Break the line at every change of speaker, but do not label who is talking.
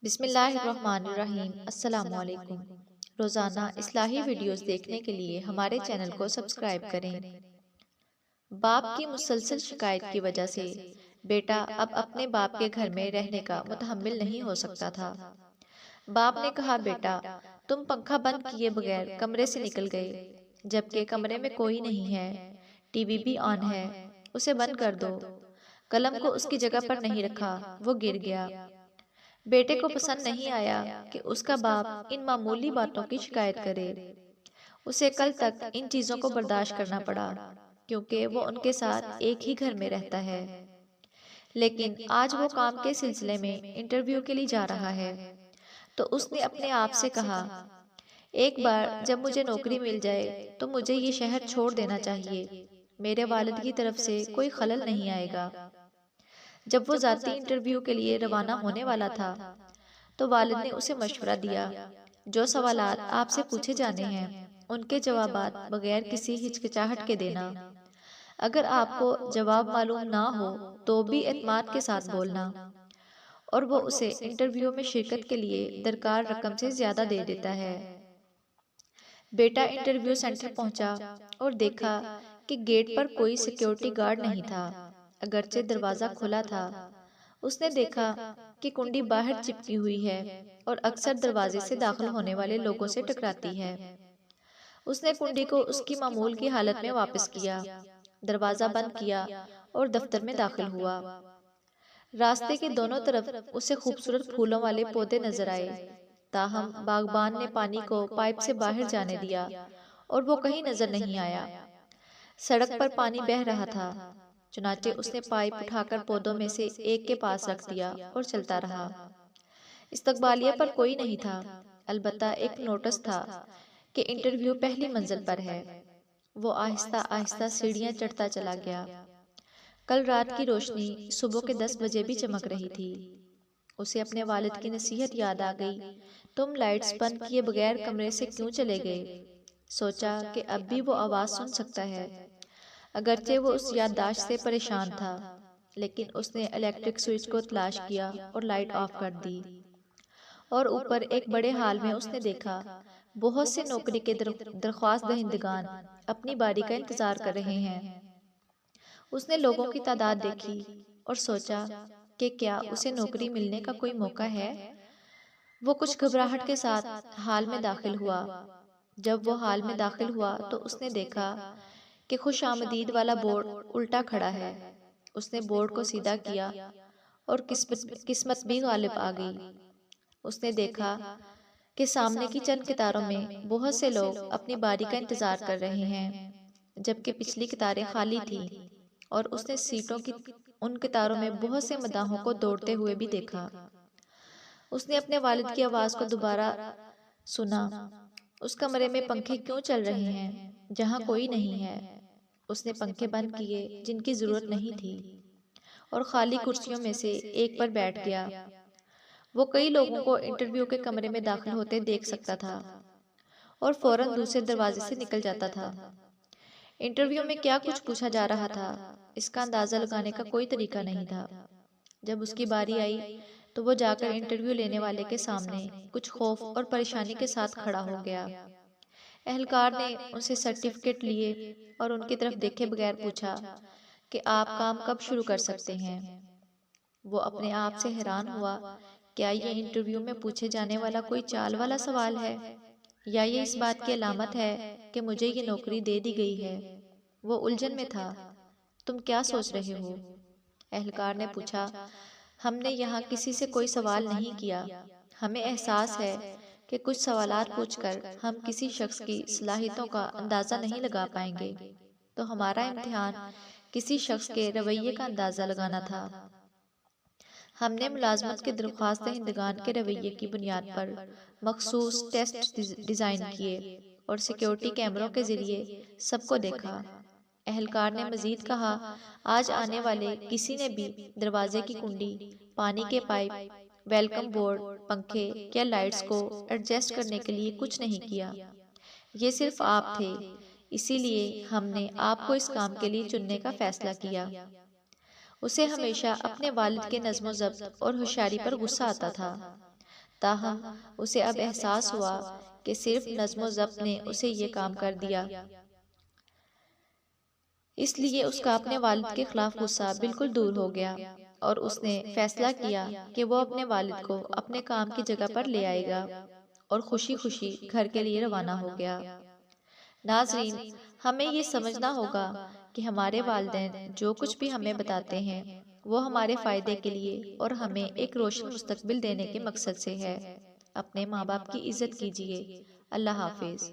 بسم اللہ الرحمن الرحیم۔ السلام علیکم۔ روزانہ اصلاحی ویڈیوز دیکھنے کے لیے ہمارے چینل کو سبسکرائب کریں۔ باپ کی مسلسل شکایت کی وجہ سے بیٹا اب اپنے باپ کے گھر میں رہنے کا متحمل نہیں ہو سکتا تھا۔ باپ نے کہا، بیٹا تم پنکھا بند کیے بغیر کمرے سے نکل گئے، جبکہ کمرے میں کوئی نہیں ہے، ٹی وی بھی آن ہے، اسے بند کر دو۔ قلم کو اس کی جگہ پر نہیں رکھا، وہ گر گیا۔ بیٹے کو پسند نہیں آیا کہ اس کا باپ ان معمولی باتوں کی شکایت کرے۔ اسے کل تک ان چیزوں کو برداشت کرنا پڑا کیونکہ وہ ان کے ساتھ ایک ہی گھر میں رہتا ہے۔ لیکن آج وہ کام کے سلسلے میں انٹرویو کے لیے جا رہا ہے تو اس نے اپنے آپ سے کہا، ایک بار جب مجھے نوکری مل جائے تو مجھے یہ شہر چھوڑ دینا چاہیے، میرے والد کی طرف سے کوئی خلل نہیں آئے گا۔ جب وہ ذاتی انٹرویو کے لیے روانہ ہونے والا تھا تو والد نے اسے مشورہ دیا، جو سوالات آپ سے پوچھے جانے ہیں ان کے جوابات بغیر کسی ہچکچاہٹ کے دینا۔ اگر آپ کو جواب معلوم نہ ہو تو بھی اعتماد کے ساتھ بولنا، اور وہ اسے انٹرویو میں شرکت کے لیے درکار رقم سے زیادہ دے دیتا ہے۔ بیٹا انٹرویو سینٹر پہنچا اور دیکھا کہ گیٹ پر کوئی سیکیورٹی گارڈ نہیں تھا، اگرچہ دروازہ کھلا تھا۔ اس نے دیکھا کہ کنڈی باہر چپکی ہوئی ہے اور اکثر دروازے سے داخل ہونے والے لوگوں سے ٹکراتی ہے۔ اس نے کنڈی کو اس کی معمول کی حالت میں واپس کیا، دروازہ بند کیا اور دفتر میں داخل ہوا۔ راستے کے دونوں طرف اسے خوبصورت پھولوں والے پودے نظر آئے، تاہم باغبان نے پانی کو پائپ سے باہر جانے دیا اور وہ کہیں نظر نہیں آیا۔ سڑک پر پانی بہہ رہا تھا، چنانچہ اس نے پائپ اٹھا کر پودوں میں سے ایک کے پاس رکھ دیا اور چلتا رہا۔ استقبالیہ پر کوئی نہیں تھا، البتہ ایک نوٹس تھا کہ انٹرویو پہلی منزل پر ہے۔ وہ آہستہ آہستہ سیڑھیاں چڑھتا چلا گیا۔ کل رات کی روشنی صبح کے 10 بجے بھی چمک رہی تھی۔ اسے اپنے والد کی نصیحت یاد آ گئی، تم لائٹس بند کیے بغیر کمرے سے کیوں چلے گئے؟ سوچا کہ اب بھی وہ آواز سن سکتا ہے۔ اگرچہ وہ اس یادداشت سے پریشان تھا، لیکن اس نے الیکٹرک سوئچ کو تلاش کیا اور لائٹ آف کر دی۔ اور اوپر ایک بڑے ہال میں اس نے دیکھا بہت سے نوکری کے درخواست دہندگان اپنی باری کا انتظار کر رہے ہیں۔ اس نے لوگوں کی تعداد دیکھی اور سوچا کہ کیا اسے نوکری ملنے کا کوئی موقع ہے؟ وہ کچھ گھبراہٹ کے ساتھ ہال میں داخل ہوا۔ جب وہ ہال میں داخل ہوا تو اس نے دیکھا کہ خوش آمدید والا بورڈ الٹا کھڑا ہے۔ اس نے بورڈ کو سیدھا کیا اور قسمت بھی غالب آ گئی۔ اس نے دیکھا کہ سامنے کی چند قطاروں میں بہت سے لوگ اپنی باری کا انتظار کر رہے ہیں، جبکہ پچھلی قطاریں خالی تھیں، اور اس نے سیٹوں کی ان قطاروں میں بہت سے مداحوں کو دوڑتے ہوئے بھی دیکھا۔ اس نے اپنے والد کی آواز کو دوبارہ سنا، اس کمرے میں پنکھے کیوں چل رہے ہیں جہاں کوئی نہیں ہے؟ اس نے پنکھے بند کیے جن کی ضرورت نہیں تھی اور خالی کرسیوں میں سے ایک پر بیٹھ گیا۔ وہ کئی لوگوں کو انٹرویو کے کمرے میں داخل ہوتے دیکھ سکتا تھا اور فوراً دوسرے دروازے سے نکل جاتا تھا۔ انٹرویو میں کیا کچھ پوچھا جا رہا تھا اس کا اندازہ لگانے کا کوئی طریقہ نہیں تھا۔ جب اس کی باری آئی تو وہ جا کر انٹرویو لینے والے کے سامنے کچھ خوف اور پریشانی کے ساتھ کھڑا ہو گیا۔ اہلکار نے ان سے سرٹیفکیٹ لیے اور ان کی طرف دیکھے بغیر پوچھا کہ آپ کام کب شروع کر سکتے ہیں؟ وہ اپنے آپ سے حیران ہوا، کیا یہ انٹرویو میں پوچھے جانے والا کوئی چال والا سوال ہے یا یہ اس بات کی علامت ہے کہ مجھے یہ نوکری دے دی گئی ہے؟ وہ الجھن میں تھا۔ تم کیا سوچ رہے ہو؟ اہلکار نے پوچھا۔ ہم نے یہاں کسی سے کوئی سوال نہیں کیا، ہمیں احساس ہے کہ کچھ سوالات پوچھ کر ہم کسی شخص کی صلاحیتوں کا اندازہ نہیں لگا پائیں گے، تو ہمارا امتحان کسی شخص کے رویے کا اندازہ لگانا تھا۔ ہم نے ملازمت کے درخواست دہندگان کے رویے کی بنیاد پر مخصوص ٹیسٹ ڈیزائن کیے اور سیکیورٹی کیمروں کے ذریعے سب کو دیکھا۔ اہلکار نے مزید کہا، آج آنے والے کسی نے بھی دروازے کی کنڈی، پانی کے پائپ، ویلکم بورڈ، پنکھے یا لائٹس کو ایڈجسٹ کرنے کے لیے کچھ نہیں کیا۔ یہ صرف آپ تھے، اسی لیے ہم نے آپ کو اس کام کے لیے چننے کا فیصلہ کیا۔ اسے ہمیشہ اپنے والد کے نظم و ضبط اور ہوشیاری پر غصہ آتا تھا۔ تاہم اسے اب احساس ہوا کہ صرف نظم و ضبط نے اسے یہ کام کر دیا۔ اس لیے اس کا اپنے والد کے خلاف غصہ بالکل دور ہو گیا اور اس نے فیصلہ کیا کہ وہ اپنے والد کو اپنے کام کی جگہ پر لے آئے گا اور خوشی خوشی گھر کے لیے روانہ ہو گیا۔ ناظرین، ہمیں یہ سمجھنا ہوگا کہ ہمارے والدین جو کچھ بھی ہمیں بتاتے ہیں وہ ہمارے فائدے کے لیے اور ہمیں ایک روشن مستقبل دینے کے مقصد سے ہے۔ اپنے ماں باپ کی عزت کیجیے۔ اللہ حافظ۔